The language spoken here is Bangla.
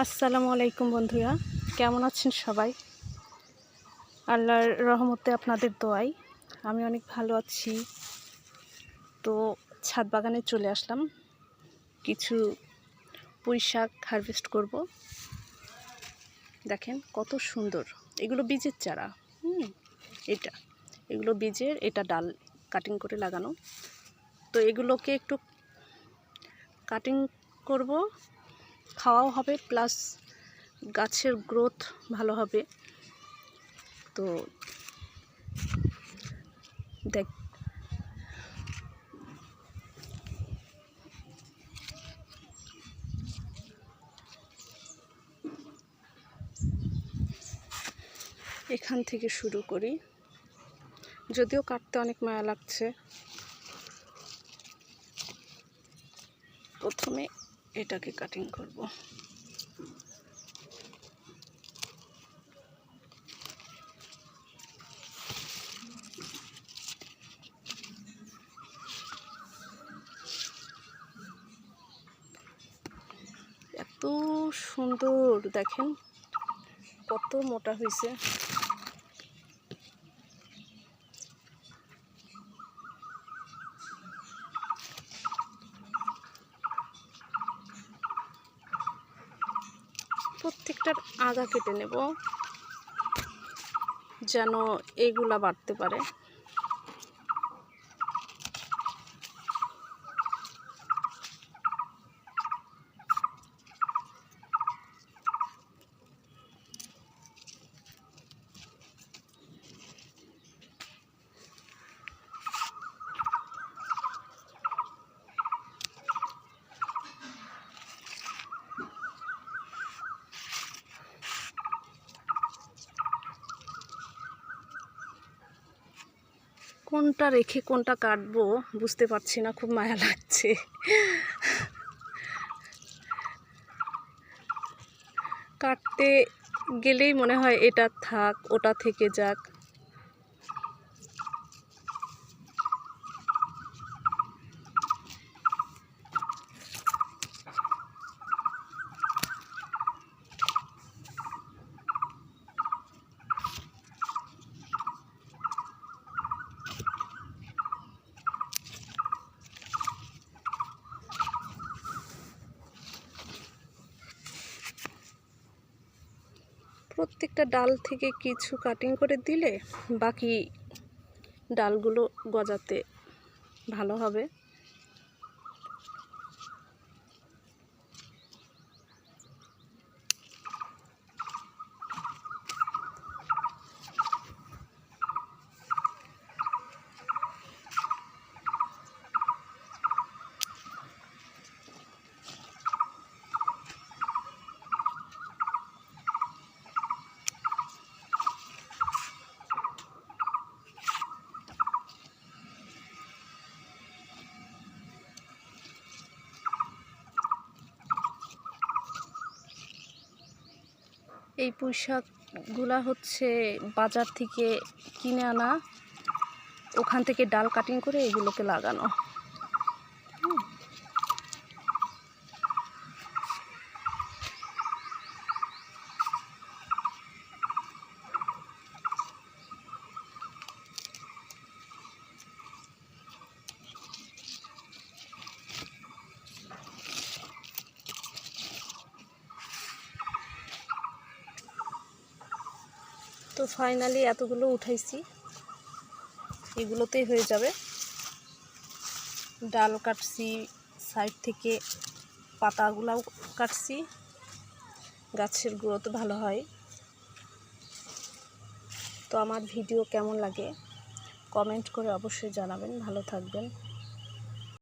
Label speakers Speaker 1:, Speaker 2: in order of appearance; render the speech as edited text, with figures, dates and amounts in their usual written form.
Speaker 1: আসসালামু আলাইকুম বন্ধুরা, কেমন আছেন সবাই? আল্লাহর রহমতে আপনাদের দোয়ায় আমি অনেক ভালো আছি। তো ছাদ বাগানে চলে আসলাম, কিছু পুঁই শাক হারভেস্ট করব। দেখেন কত সুন্দর, এগুলো বীজের চারা। এগুলো বীজের, এটা ডাল কাটিং করে লাগানো। তো এগুলোকে একটু কাটিং করব, খাওয়াও হবে, প্লাস গাছের গ্রোথ ভালো হবে। তো দেখ, এখান থেকে শুরু করি, যদিও কাটতে অনেক মায়া লাগছে। প্রথমে এটাকে কাটিং করব। এত সুন্দর, দেখেন কত মোটা হয়েছে। প্রত্যেকটার আগা কেটে নেব যেন এইগুলা বাড়তে পারে। কোনটা রেখে কোনটা কাটবো বুঝতে পারছি না, খুব মায়া লাগছে। কাটতে গেলেই মনে হয় এটা থাক, ওটা থেকে যাক। প্রত্যেকটা ডাল থেকে কিছু কাটিং করে দিলে বাকি ডালগুলো গজাতে ভালো হবে। এই পুঁই শাকগুলা হচ্ছে বাজার থেকে কিনে আনা, ওখান থেকে ডাল কাটিং করে এগুলোকে লাগানো। তো ফাইনালি এতগুলো উঠাইছি, এগুলোতেই হয়ে যাবে। ডাল কাটছি, সাইড থেকে পাতাগুলাও কাটছি, গাছের গ্রোথ ভালো হয়। তো আমার ভিডিও কেমন লাগে কমেন্ট করে অবশ্যই জানাবেন। ভালো থাকবেন।